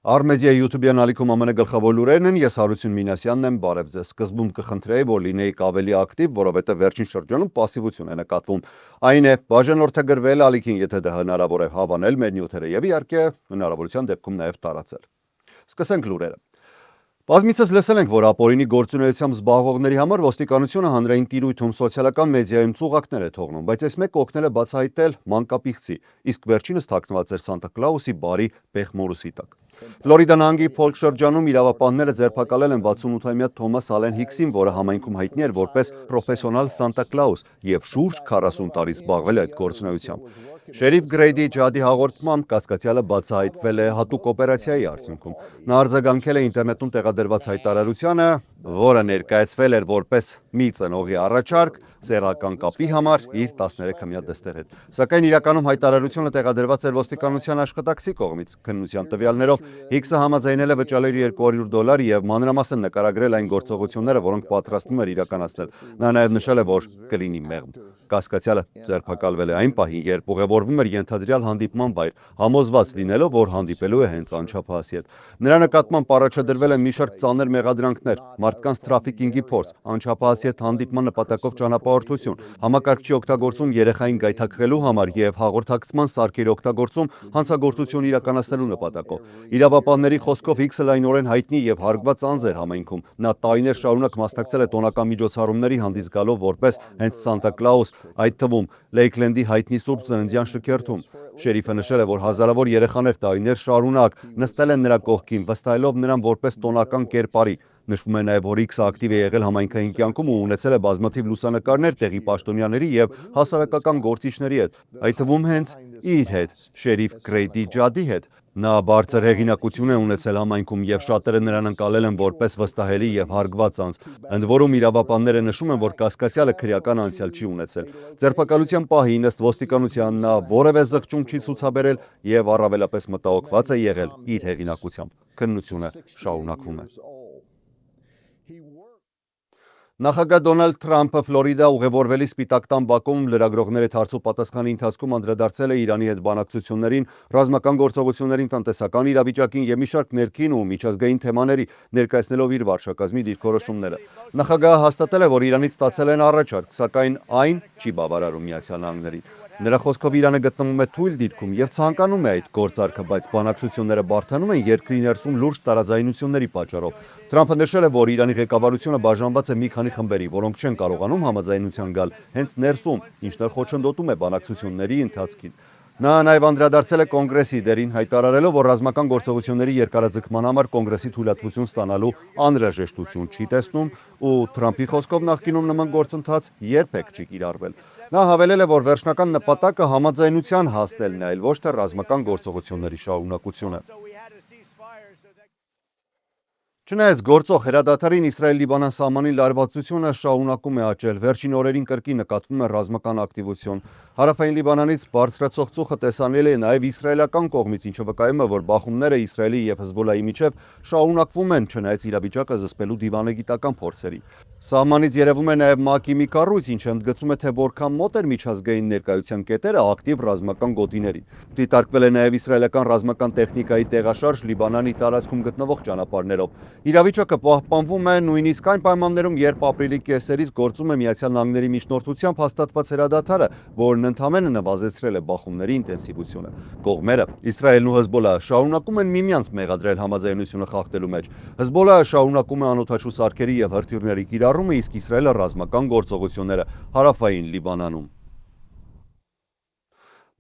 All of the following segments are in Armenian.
Արմեդիա YouTube-յան ալիքում ԱՄՆ գլխավոր լուրերն են, ես Հարություն Մինասյանն եմ, բարև ձեզ։ Սկզբում կխնդրեի, որ լինեիք ավելի ակտիվ, որովհետև վերջին շրջանում պասիվություն է նկատվում։ Այն է, բաժանորդագրվել ալիքին, եթե դա հնարավոր է, հավանել մեր նյութերը եւ իհարկե հնարավորության դեպքում նաեւ տարածել։ Սկսենք լուրերը։ Բազմիցս լսել ենք, որ ապօրինի գործունեությամբ զբաղվողների համար ոստիկանությունը հանրային տիրույթում սոցիալական մեդիայում ծուղակներ է թողնում, բայց այս մեկը օգնել է բացահայտել մանկապիղծի, իսկ վերջինս թաքնված էր Սանտա Կլաուսի բարի պեղմորուսի տակ։ Ֆլորիդա նահանգի Ֆոլք շրջանում իրավապահները ձերբակալել են 68-ամյա Թոմաս Ալեն Հիքսին, որը համայնքում հայտնի էր որպես պրոֆեսիոնալ Սանտա Կլաուս եւ շուրջ 40 տարի զբաղվել է այդ գործունեությամբ։ Շերիֆ Գրեյդի Ջադի հաղորդմամբ կասկածյալը բացահայտվել է հատուկ օպերացիայի արդյունքում։ Նա արձագանքել է ինտերնետում տեղադրված հայտարարությանը, որը ներկայացվել էր որպես մի ծնողի առաջարկ սեռական կապի համար իր 13-ամյա դստեր հետ։ Սակայն իրականում հայտարարությունը տեղադրված էր ոստիկանության աշխատակցի կողմից։ Քննության տվյալներով Հիքսը համաձայնել է վճարել $200 եւ մանրամասն նկարագրել այն գործողությունները, որոնք պատրաստվում էր իրականացնել։ Նա նաեւ նշել է, որ կլինի մեղմ։ Կասկածյալը ձերբակալվել է այն պահին, երբ ուղևորվում էր ենթադրյալ հանդիպման վայր, համոզված լինելով, որ հանդիպելու է հենց անչափահասի հետ։ Նրա նկատմամբ առաջադրվել են մի շարք ծանր մեղադրանքներ, մարդկանց թրաֆիքինգի փորձ, անչափահասի հետ հանդիպման նպատակով ճանապարհորդություն, համակարգչի օգտագործում երեխային գայթակղելու համար եւ հաղորդակցման սարքերի օգտագործում հանցագործություն իրականացնելու նպատակով։ Իրավապահների խոսքով Հիքսը լայնորեն հայտնի եւ հարգված անձ էր համայնքում։ Նա տարիներ շարունակ մասնակցել է տոնական միջոցառումների հանդես գալով որպես հենց Սանտա Կլաուս, այդ թվում Լեյքլենդի հայտնի Սուրբ Ծննդյան շքերթում։ Շերիֆը նշել է, որ հազարավոր երեխաներ տարիներ շարունակ նստել են նրա կողքին, վստահելով նրան որպես տոնական կերպարի։ Նշվում է նաև, որ Հիքսը ակտիվ է եղել համայնքային կյանքում ու ունեցել է բազմաթիվ լուսանկարներ տեղի պաշտոնյաների եւ հասարակական գործիչների հետ, այդ թվում հենց իր հետ, շերիֆ Գրեյդի Ջադի հետ։ Նա բարձր հեղինակություն է ունեցել համայնքում եւ շատերը նրան ընկալել են որպես վստահելի եւ հարգված անձ։ Ընդ որում իրավապահները նշում են, որ կասկածյալը քրեական անցյալ չի ունեցել։ Ձերբակալության պահին ըստ ոստիկանության նա որևէ զղջում չի ցուցաբերել եւ առավելապես մտահոգված է եղել իր հեղինակությամբ։ Քննությունը շարունակվում է։ Նախագահ Դոնալդ Թրամփը Ֆլորիդա ուղևորվելի Սպիտակ տան բակում լրագրողների հարցու պատասխանի ընթացքում անդրադարձել է Իրանի հետ բանակցություններին, ռազմական գործողություններին, տնտեսական իրավիճակին եւ մի շարք ներքին ու միջազգային թեմաների, ներկայացնելով իր վարչակազմի դիրքորոշումները։ Նախագահը հաստատել է, որ Իրանից ստացել են առաջարկ, սակայն այն չի բավարարում Միացյալ Նահանգներին։ Նրա խոսքով Իրանը գտնվում է թույլ դիրքում եւ ցանկանում է այդ գործարքը, բայց բանակցությունները բարդանում են երկրի ներսում լուրջ տարաձայնությունների պատճառով։ Թրամփը նշել է, որ Իրանի ղեկավարությունը բաժանված է մի քանի խմբերի, որոնք չեն կարողանում համաձայնության գալ հենց ներսում, ինչն էլ խոչընդոտում է բանակցությունների ընթացքին։ Նա նաև անդրադարձել է կոնգրեսի դերին, հայտարարելով, որ ռազմական գործողությունների երկարաձգման համար կոնգրեսի թույլատվություն ստանալու անհրաժեշտություն չի տեսնում ու Թրամփի խոսքով նախկինում նման գործընթաց երբեք չի կիրառվել։ Նա հավելել է, որ վերջնական նպատակը համաձայնության հասնելն է, այլ ոչ թե ռազմական գործողությունների շարունակությունը։ Չնայած գործող հրադադարին Իսրայել-Լիբանան սահմանին լարվածությունը շարունակում է աճել, վերջին օրերին կրկին նկատվում է ռազմական ակտիվություն։ Հարավային Լիբանանից բարձրացող ծուխը տեսանելի է նաև իսրայելական կողմից, ինչը վկայում է, որ բախումները Իսրայելի եւ Հեզբոլայի միջև շարունակվում են, չնայած իրավիճակը զսպելու դիվանագիտական փորձերի։ Սահմանից երևում է նաև ՄԱԿ-ի մի կառույց, ինչը ընդգծում է, թե որքան մոտ էր միջազգային ներկայության կետերը ակտիվ ռազմական գոտիների։ Դիտարկվել է նաև իսրայելական ռազմական տեխնիկայի տեղաշարժ Լիբանանի տարածքում գտնվող ճանապարհներով։ Իրավիճակը պահպանվում է նույնիսկ այն պայմաններում, երբ ապրիլի կեսերից գործում է Միացյալ Նահանգների միջնորդությամբ հաստատված հրադադարը, որն ընդամենը նվազեցրել է բախումների ինտենսիվությունը։ Կողմերը, Իսրայելն ու Հեզբոլլահը, շարունակում են միմյանց մեղադրել համաձայնությունը խախտելու մեջ։ Հեզբոլլահը շարունակում է անօդաչու սարքերի եւ հրթիռների կիրառումը, իսկ Իսրայելը ռազմական գործողությունները հարավային Լիբանանում։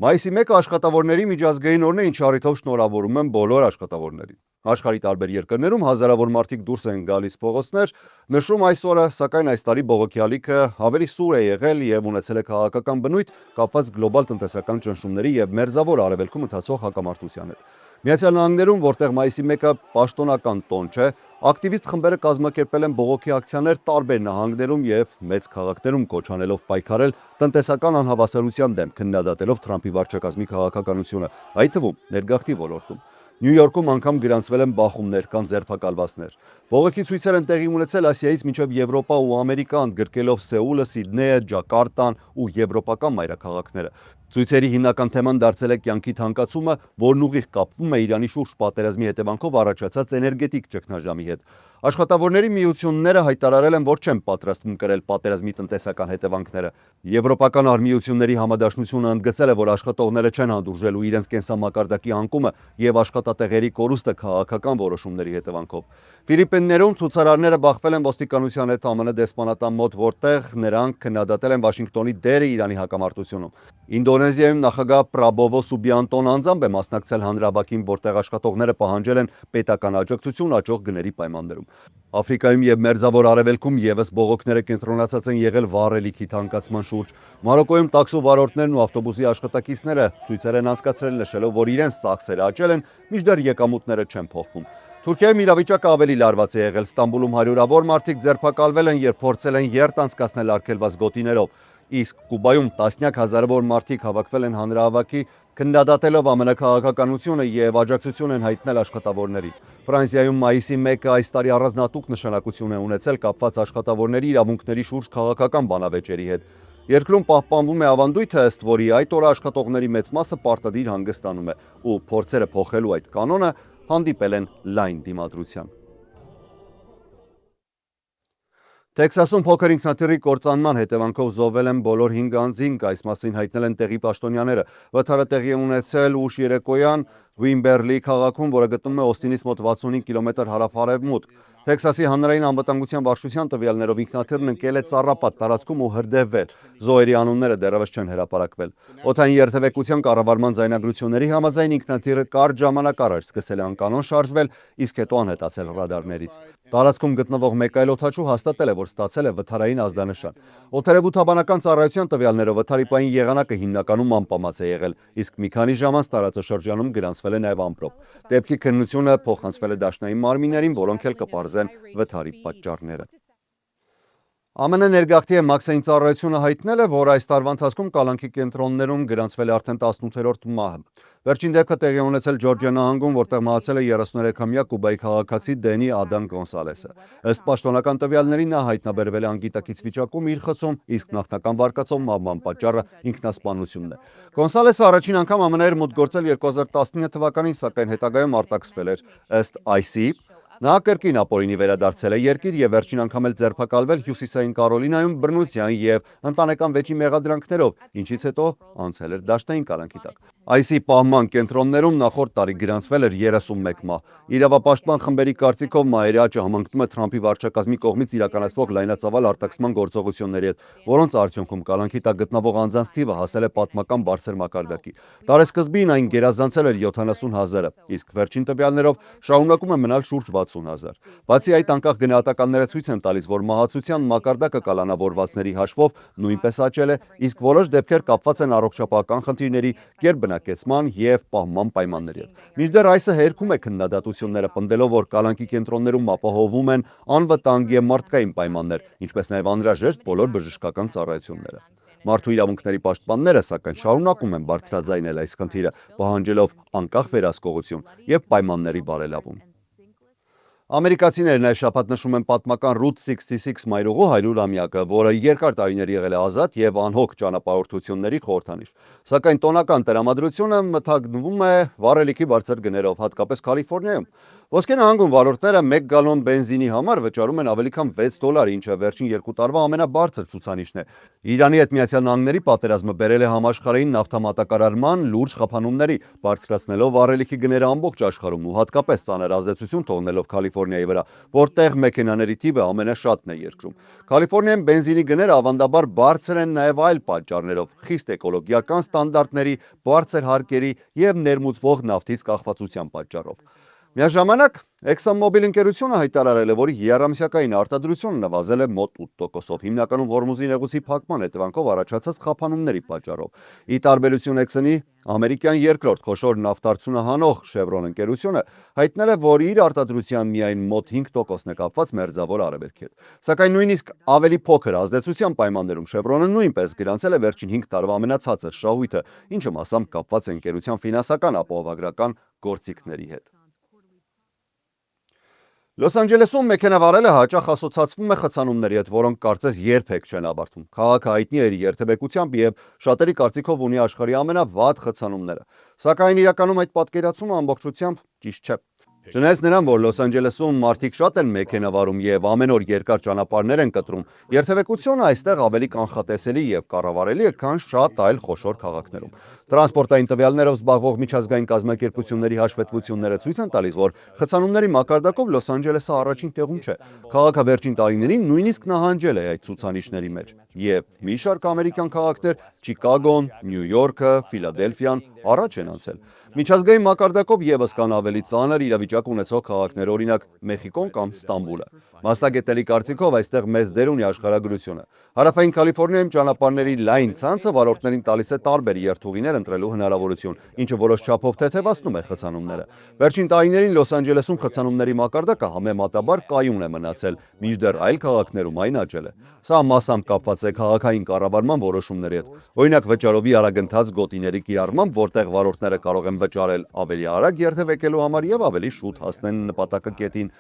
Մայիսի 1-ը աշխատավորների միջազգային օրն է, ինչի առիթով շնորհավորում են բոլոր աշխատավորներին։ Աշխարհի տարբեր երկրներում հազարավոր մարդիկ դուրս են գալիս փողոցներ, նշում այս օրը, սակայն այս տարի բողոքի ալիքը ավելի սուր է եղել եւ ունեցել է քաղաքական բնույթ կապված գլոբալ տնտեսական ճնշումների եւ մերձավոր արևելքում ընթացող հակամարտության հետ։ Միացյալ Նահանգներում, որտեղ մայիսի 1-ը պաշտոնական տոն չէ, ակտիվիստ խմբերը կազմակերպել են բողոքի ակցիաներ տարբեր նահանգներում եւ մեծ քաղաքներում, կոչ անելով պայքարել տնտեսական անհավասարության դեմ, քննադատելով Թրամփի վարչակազմի քաղաքականությունը, այդ թվում ներգաղթի ոլորտում։ Նյու Յորքում անգամ գրանցվել են բախումներ կամ ձերբակալվածներ։ Բողոքի ցույցեր են տեղի ունեցել Ասիայից մինչև Եվրոպա ու Ամերիկա, ընդգրկելով Սեուլը, Սիդնեյը, Ջակարտան ու եվրոպական մայրաքաղաքները։ Ցույցերի հիմնական թեման դարձել է կյանքի թանկացումը, որն ուղիղ կապվում է Իրանի շուրջ պատերազմի հետևանքով առաջացած էներգետիկ ճգնաժամի հետ։ Աշխատավորների միությունները հայտարարել են, որ չեն պատրաստվում կրել պատերազմի տնտեսական հետևանքները։ Եվրոպական արմիությունների համադաշնությունը ընդգծել է, որ աշխատողները չեն հանդուրժելու իրենց կենսամակարդակի անկումը եւ աշխատատեղերի կորուստը քաղաքական որոշումների հետևանքով։ Ֆիլիպիններում ցուցարարները բախվել են ոստիկանության հետ ԱՄՆ դեսպանատան մոտ, որտեղ նրանք քննադատել են Վաշինգտոնի դերը Իրանի հակամարտությունում։ Ինդոնեզիայում նախագահ Պրաբովո Սուբիանտոն անձամբ է մասնակցել հանրահավաքին, որտեղ աշխատողները պահանջել են պետական աջակցություն աճող գների պայմաններում։ Աֆրիկայում եւ Մերձավոր Արևելքում եւս բողոքները կենտրոնացած են եղել վառելիքի թանկացման շուրջ։ Մարոկոյում տաքսու վարորդներն ու ավտոբուսի աշխատակիցները ցույցեր են անցկացրել, նշելով, որ իրենց ծախսերը աճել են, մինչդեռ եկամուտները չեն փոխվում։ Թուրքիայում իրավիճակը ավելի լարված է եղել։ Ստամբուլում հարյուրավոր մարդիկ ձերբակալվել են, երբ փորձել են երթ անցկացնել արգելված գոտիներով։ Իսկ Կուբայում տասնյակ հազարավոր մարդիկ հավաքվել են հանրահավաքի, քննադատելով ԱՄՆ քաղաքականությունը եւ աջակցություն են հայտնել աշխատավորներին։ Ֆրանսիայում մայիսի 1-ը այս տարի առանձնահատուկ նշանակություն է ունեցել կապված աշխատավորների իրավունքների շուրջ քաղաքական բանավեճերի հետ։ Երկրում պահպանվում է ավանդույթը, ըստ որի այդ օրը աշխատողների մեծ մասը պարտադիր հանգստանում է, ու փորձերը փոխելու այդ կանոնը հանդիպել են լայն դիմադրության։ Տեքսասում փոքր ինքնաթիռի կործանման հետևանքով զոհվել են բոլոր 5 անձինք, այս մասին հայտնել են տեղի պաշտոնյաները։ Վթարը տեղի է ունեցել ուշ երեկոյան Ուիմբերլի քաղաքում, որը գտնվում է Օստինից մոտ 65 կիլոմետր հարավ-արևմուտք։ Տեքսասի հանրային անվտանգության վարչության տվյալներով ինքնաթիռն ընկել է ծառապատ տարածքում ու հրդեհվել։ Զոհերի անունները դեռևս չեն հրապարակվել։ Օդային երթևեկության կառավարման ձայնագրությունների համաձայն ինքնաթիռը կարճ ժամանակ առաջ սկսել է անկանոն շարժվել, իսկ հետո անհետացել ռադարներից։ Տարածքում գտնվող մեկ այլ օդաչու հաստատել է, որ ստացել է վթարային ազդանշան։ Օդերևութաբանական ծառայության տվյալներով վթարի պահին եղանակը հիմնականում անպամած է եղել, իսկ մի քանի ժամ անց տարածաշրջանում գրանցվել է նաև ամպրոպ։ Դեպքի քննությունը փոխանցվել է դաշնային մարմիններին, որոնք էլ կպարզեն վթարի պատճառները։ ԱՄՆ ներգաղթի մաքսային ծառայությունը հայտնել է, որ այս տարվա ընթացքում կալանքի կենտրոններում գրանցվել է արդեն 18-րդ մահը։ Վերջին դեպքը տեղի է ունեցել Ջորջիա նահանգում, որտեղ մահացել է 33-ամյա Կուբայի քաղաքացի Դենի Ադան Գոնսալեսը։ Ըստ պաշտոնական տվյալների նա հայտնաբերվել է անգիտակից վիճակում իր խցում, իսկ նախնական վարկածով մահվան պատճառը ինքնասպանությունն է։ Գոնսալեսը առաջին անգամ ԱՄՆ-ը մուտք գործել 2019 թվականին, սակայն հետագայում արտաքսվել էր։ Ըստ ICE նա կրկին ապօրինի վերադարձել է երկիր եւ վերջին անգամ էլ ձերբակալվել Հյուսիսային Կարոլինայում բռնության եւ ընտանեկան վեճի մեղադրանքներով, ինչից հետո անցել էր դաշնային կալանքի տակ։ ICE պահման կենտրոններում նախորդ տարի գրանցվել էր 31 մահ։ Իրավապաշտպան խմբերի կարծիքով մահերի աճը համընկնում է Թրամփի վարչակազմի կողմից իրականացվող լայնածավալ արտաքսման գործողությունների հետ, որոնց արդյունքում կալանքի տակ գտնվող անձանց թիվը հասել է պատմական բարձր մակարդակի։ Տարեսկզբին այն գերազանցել էր 70,000-ը, իսկ վերջին տվյալներով շարունակում է մնալ շուրջ 60,000։ Բացի այդ, անկախ գնահատականները ցույց են տալիս, որ մահացության մակարդակը կալանավորվածների հաշվով նույնպես աճել է, իսկ որոշ դեպքեր կապված են առողջապահական խնդիրների, գերբնակեցման եւ պահման պայմանների հետ։ Մինչդեռ ICE-ը հերքում է քննադատությունները, պնդելով, որ կալանքի կենտրոններում ապահովում են անվտանգ եւ մարդկային պայմաններ, ինչպես նաեւ անհրաժեշտ բոլոր բժշկական ծառայությունները։ Մարդու իրավունքների պաշտպանները, սակայն, շարունակում են բարձրաձայնել այս խնդիրը, պահանջելով անկախ վերահսկողություն եւ պայմանների բարելավում։ Ամերիկացիներն այս շաբաթ նշում են պատմական Route 66 մայրուղու 100-ամյակը, որը երկար տարիներ եղել է ազատ եւ անհոգ ճանապարհորդությունների խորհրդանիշ։ Սակայն տոնական տրամադրությունը մթագնվում է վառելիքի բարձր գներով, հատկապես Կալիֆոռնիայում։ Ոսկե նահանգում վարորդները 1 գալոն բենզինի համար վճարում են ավելի քան $6, ինչը վերջին 2 տարվա ամենաբարձր ցուցանիշն է։ Իրանի հետ Միացյալ Նահանգների պատերազմը բերել է համաշխարհային նավթամատակարարման լուրջ խափանումների, բարձրացնելով վառելիքի գները ամբողջ աշխարհում ու հատկապես ծանր ազդեցություն թողնելով Կալիֆոռնիայի վրա, որտեղ մեքենաների թիվը ամենաշատն է երկրում։ Կալիֆոռնիայում բենզինի գները ավանդաբար բարձր են նաև այլ պատճառներով՝ խիստ էկոլոգիական ստանդարտների, բարձր հարկերի եւ ներմուծվող նավթից կախվածության պատճառով։ Միաժամանակ ExxonMobil ընկերությունը հայտարարել է, որ եռամսյակային արտադրությունը նվազել է մոտ 8%, հիմնականում Հորմուզի նեղուցի փակման հետևանքով առաջացած խափանումների պատճառով։ Ի տարբերություն Exxon-ի, ամերիկյան երկրորդ խոշոր նավթարդյունը հանող Chevron ընկերությունը հայտնել է, որ իր արտադրության միայն մոտ 5%-ն է կապված Մերձավոր Արևելքի հետ։ Սակայն նույնիսկ ավելի փոքր ազդեցության պայմաններում Chevron-ը նույնպես գրանցել է վերջին 5 տարվա ամենացածր շահույթը, ինչը մասամբ կապված է ընկերության ֆինանսական ապահովագրական գործիքների հետ։ Լոս Անջելեսում մեքենավարելը հաճախ ասոցացվում է խցանումների հետ, որոնք կարծես երբեք չեն ավարտվում։ Քաղաքը հայտնի է իր երթևեկությամբ եւ շատերի կարծիքով ունի աշխարհի ամենավատ խցանումները։ Սակայն իրականում այդ պատկերացումը ամբողջությամբ ճիշտ չէ։ Չնայած նրան, որ Լոս Անջելեսում մարդիկ շատ են մեքենավարում եւ ամեն օր երկար ճանապարհներ են կտրում, երթևեկությունը այստեղ ավելի կանխատեսելի եւ կառավարելի է, քան շատ այլ խոշոր քաղաքներում։ Տրանսպորտային տվյալներով զբաղվող միջազգային կազմակերպությունների հաշվետվությունները ցույց են տալիս, որ խցանումների մակարդակով Լոս Անջելեսը առաջին տեղում չէ։ Քաղաքը վերջին տարիներին նույնիսկ նահանջել է այդ ցուցանիշների մեջ։ Եվ մի շարք ամերիկյան քաղաքներ՝ Չիկագոն, Նյու Յորքը, Ֆիլադելֆիան առաջ են անցել։ Միջազգային մակարդակով եւս կան ավելի ծանր իրավիճակ ունեցող քաղաքներ, օրինակ Մեխիկոն կամ Ստամբուլը։ Մասնագետների կարծիքով այստեղ մեծ դեր ունի աշխարհագրությունը։ Հարավային Կալիֆոռնիայում ճանապարհների լայն ցանցը վարորդներին տալիս է տարբեր երթուղիներ ընտրելու հնարավորություն, ինչը որոշ չափով թեթևացնում է խցանումները։ Վերջին տարիներին Լոս Անջելեսում խցանումների մակարդակը համեմատաբար կայուն է մնացել, մինչդեռ այլ քաղաքներում այն աճել է։ Սա մասամբ կապված է քաղաքային կառավարման որոշումների հետ։ Օրինակ վճարովի արագընթաց գոտիների կիրառմամբ, որտեղ վարորդները կարող են վճարել ավելի արագ երթևեկելու համար եւ ավելի շուտ հասնեն նպատակակետին։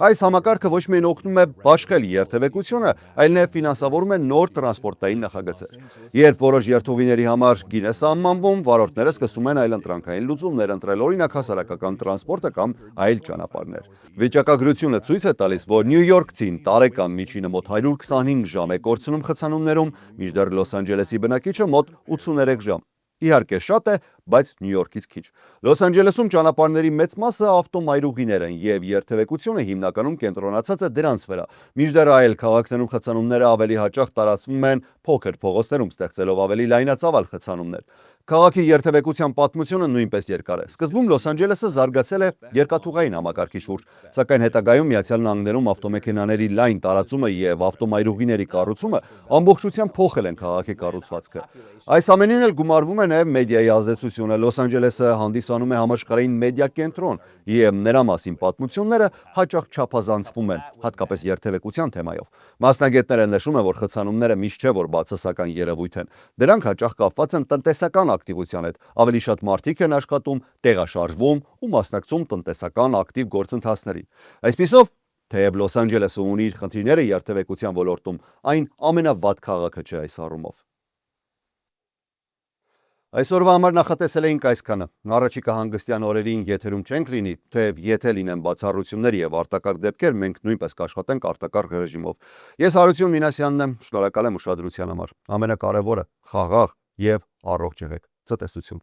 Այս համակարգը ոչ միայն օգնում է բաշխել երթևեկությունը, այլ նաեւ ֆինանսավորում է նոր տրանսպորտային նախագծեր։ Երբ որոշ երթուղիների համար գին է սահմանվում, վարորդները սկսում են այլընտրանքային լուծումներ ընտրել, օրինակ հասարակական տրանսպորտը կամ այլ ճանապարհներ։ Վիճակագրությունը ցույց է տալիս, որ Նյու Յորքցին տարեկան միջինը մոտ 125 ժամ է կորցնում խցանումներում, մինչդեռ Լոս Անջելեսի բնակիչը մոտ 83 ժամ։ Իհարկե շատ է, բայց Նյու Յորքից քիչ։ Լոս Անջելեսում ճանապարհների մեծ մասը ավտոմայրուղիներ են եւ երթևեկությունը հիմնականում կենտրոնացած է դրանց վրա։ Մինչդեռ այլ քաղաքներում խցանումները ավելի հաճախ տարածվում են փոքր փողոցներում, ստեղծելով ավելի լայնածավալ խցանումներ։ Քաղաքի երթևեկության պատմությունը նույնպես երկար է։ Սկզբում Լոս Անջելեսը զարգացել է երկաթուղային համակարգի շուրջ, սակայն հետագայում Միացյալ Նահանգներում ավտոմեքենաների լայն տարածումը եւ ավտոմայրուղիների կառուցումը ամբողջությամբ փոխել են քաղաքի կառուցվածքը։ Այս ամենին էլ գումարվում է նաեւ մեդիայի ազդեցությունը։ Լոս Անջելեսը հանդիսանում է համաշխարհային մեդիա կենտրոն, եւ նրա մասին պատմությունները հաճախ չափազանցվում են, հատկապես երթևեկության թեմայով։ Մասնագետները նշում են, որ խցանումները միշտ չէ, որ բացասական երևույթ են։ Դրանք հաճախ կապված են տնտեսական ակտիվության հետ։ Ավելի շատ մարդիկ են աշխատում, տեղաշարժվում ու մասնակցում տնտեսական ակտիվ գործընթացների։ Այսպիսով, թեև Լոս Անջելեսը ունի իր խնդիրները երթևեկության ոլորտում, այն ամենավատ քաղաքը չէ այս առումով։ Այսօրվա համար նախատեսել էինք այսքանը։ Առաջիկա հանգստյան օրերին եթերում չենք լինի, թեև եթե լինեն բացառություններ եւ արտակարգ դեպքեր, մենք նույնպես կաշխատենք արտակարգ ռեժիմով։ Ես Հարություն Մինասյանն եմ, շնորհակալ եմ ուշադրության համար։ Ամենակարևորը՝ խաղաղ եւ առողջ եղեք։ Ցտեսություն։